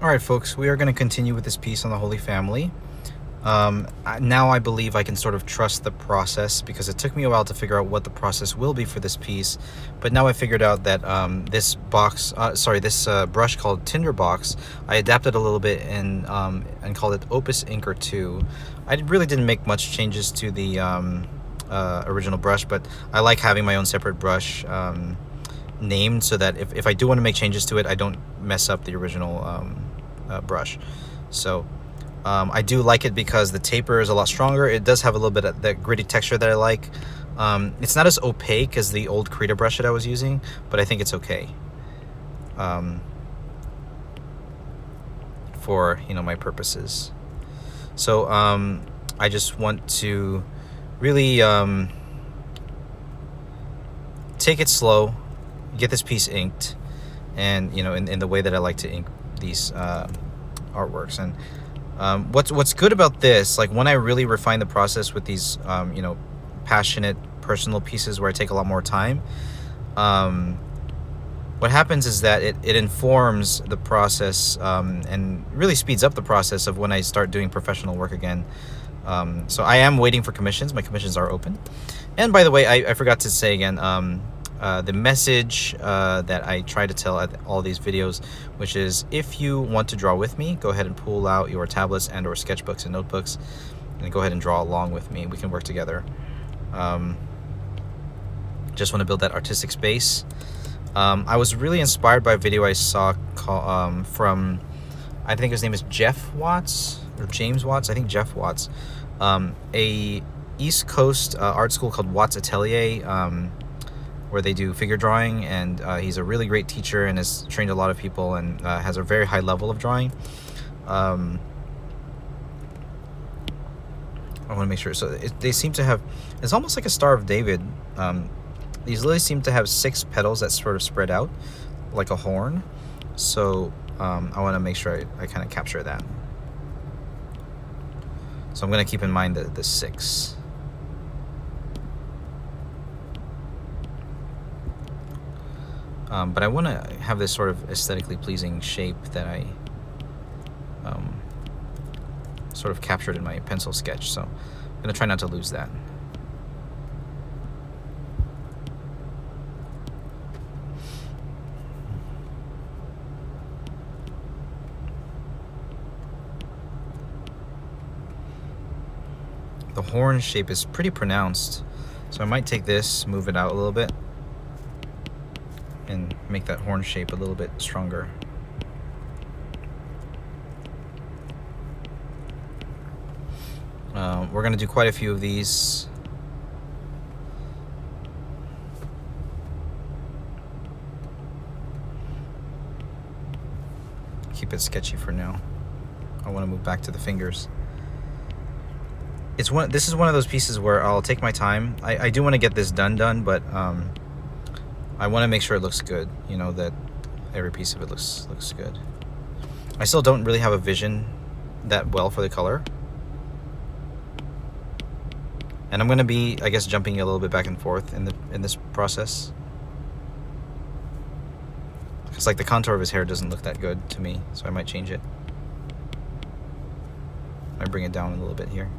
All right, folks, we are going to continue with this piece on the Holy Family. Now I believe I can sort of trust the process because it took me a while to figure out what the process will be for this piece. But now I figured out that this brush called Tinderbox, I adapted a little bit and called it Opus Inker 2. I really didn't make much changes to the original brush, but I like having my own separate brush named so that if I do want to make changes to it, I don't mess up the original brush. So I do like it because the taper is a lot stronger. It does have a little bit of that gritty texture that I like. It's not as opaque as the old Krita brush that I was using, but I think it's okay for my purposes. So I just want to really take it slow, get this piece inked, and in the way that I like to ink these artworks. And what's good about this, like when I really refine the process with these passionate personal pieces where I take a lot more time, what happens is that it informs the process and really speeds up the process of when I start doing professional work again. So I am waiting for commissions. My commissions are open. And by the way, I forgot to say again, the message that I try to tell at all these videos, which is if you want to draw with me, go ahead and pull out your tablets and or sketchbooks and notebooks and go ahead and draw along with me. We can work together. Just want to build that artistic space. I was really inspired by a video I saw from, I think his name is Jeff Watts or James Watts. I think Jeff Watts. A East Coast art school called Watts Atelier, where they do figure drawing, and he's a really great teacher and has trained a lot of people and has a very high level of drawing. I want to make sure. So they seem to have, it's almost like a Star of David. These lilies seem to have 6 petals that sort of spread out like a horn. So I want to make sure I kind of capture that. So I'm going to keep in mind the 6. But I want to have this sort of aesthetically pleasing shape that I sort of captured in my pencil sketch. So I'm going to try not to lose that. The horn shape is pretty pronounced, so I might take this, move it out a little bit, and make that horn shape a little bit stronger. We're going to do quite a few of these. Keep it sketchy for now. I want to move back to the fingers. This is one of those pieces where I'll take my time. I do want to get this done, but I want to make sure it looks good, that every piece of it looks good. I still don't really have a vision that well for the color. And I'm going to be, I guess, jumping a little bit back and forth in this process. It's like the contour of his hair doesn't look that good to me, so I might change it. I bring it down a little bit here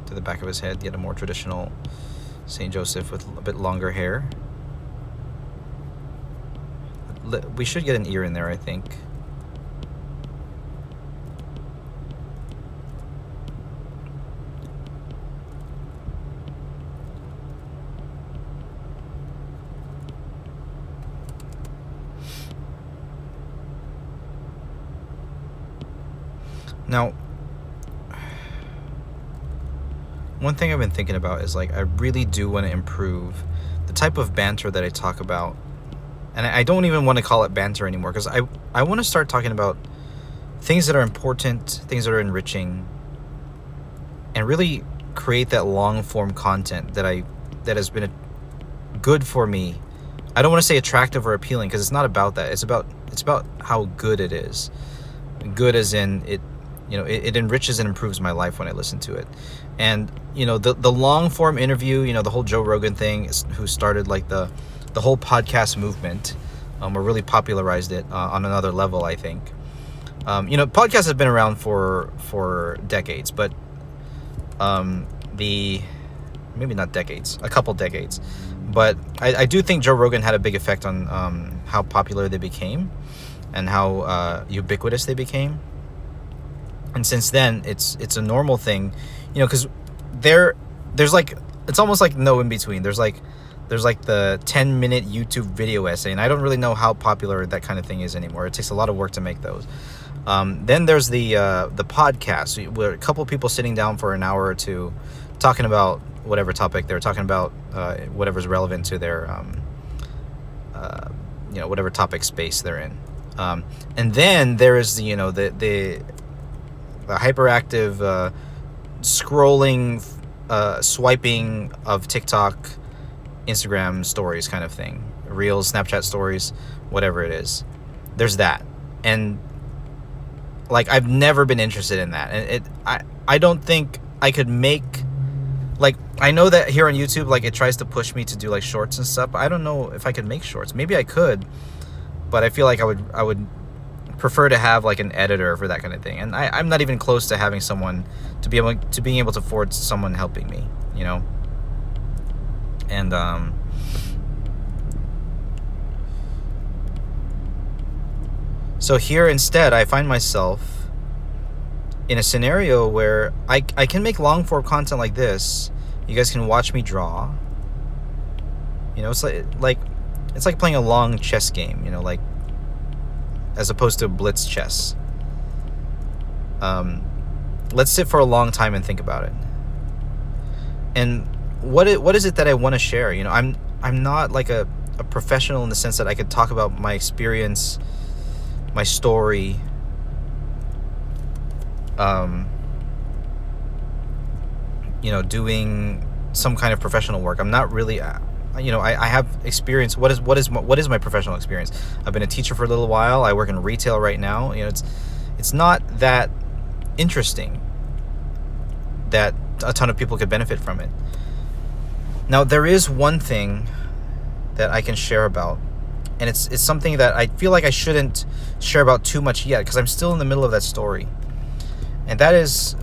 to the back of his head, get a more traditional Saint Joseph with a bit longer hair. We should get an ear in there, I think. Now, one thing I've been thinking about is, like, I really do want to improve the type of banter that I talk about. And I don't even want to call it banter anymore, because I want to start talking about things that are important, things that are enriching, and really create that long form content that has been good for me. I don't want to say attractive or appealing, because it's not about that. It's about how good it is. Good as in it enriches and improves my life when I listen to it. And the long form interview, the whole Joe Rogan thing, who started like the whole podcast movement, or really popularized it on another level, I think. Podcasts have been around for decades, but maybe not decades, a couple decades. But I do think Joe Rogan had a big effect on how popular they became and how ubiquitous they became. And since then, it's a normal thing, because there's like, it's almost like no in between. There's like the 10-minute YouTube video essay, and I don't really know how popular that kind of thing is anymore. It takes a lot of work to make those. Then there's the podcast, where a couple people sitting down for an hour or two talking about whatever topic they're talking about, whatever's relevant to their whatever topic space they're in. And then there is the hyperactive scrolling, swiping of TikTok, Instagram stories kind of thing, Reels, Snapchat stories, whatever it is. There's that. And like, I've never been interested in that. And I don't think I could make, like, I know that here on YouTube, like, it tries to push me to do like shorts and stuff, but I don't know if I could make shorts. Maybe I could, but I feel like I would prefer to have like an editor for that kind of thing. And I'm not even close to having someone being able to afford someone helping me, And so here instead, I find myself in a scenario where I can make long form content like this. You guys can watch me draw. It's like playing a long chess game, like, as opposed to blitz chess. Let's sit for a long time and think about it. And what is it that I want to share? I'm not like a professional in the sense that I could talk about my experience, my story, doing some kind of professional work. I'm not really, I have experience. What is my professional experience? I've been a teacher for a little while. I work in retail right now. It's not that interesting that a ton of people could benefit from it. Now, there is one thing that I can share about, and it's something that I feel like I shouldn't share about too much yet, because I'm still in the middle of that story. And that is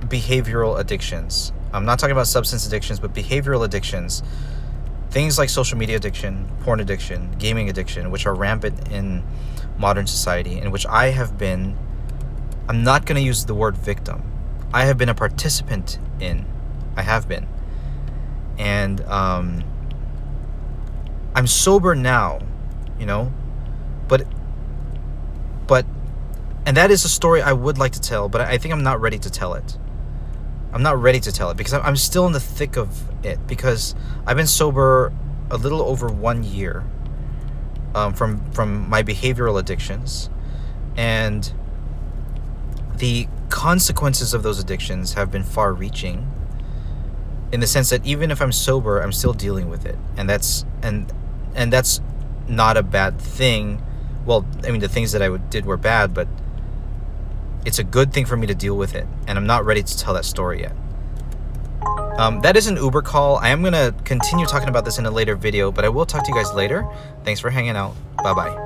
behavioral addictions. I'm not talking about substance addictions, but behavioral addictions. Things like social media addiction, porn addiction, gaming addiction, which are rampant in modern society, in which I have been, I'm not going to use the word victim, I have been a participant in. I have been. And I'm sober now, but and that is a story I would like to tell, but I think I'm not ready to tell it. I'm not ready to tell it because I'm still in the thick of it, because I've been sober a little over 1 year from my behavioral addictions, and the consequences of those addictions have been far-reaching, in the sense that even if I'm sober, I'm still dealing with it, and that's not a bad thing. Well, I mean, the things that I did were bad, but it's a good thing for me to deal with it, and I'm not ready to tell that story yet. That is an Uber call. I am going to continue talking about this in a later video, but I will talk to you guys later. Thanks for hanging out. Bye-bye.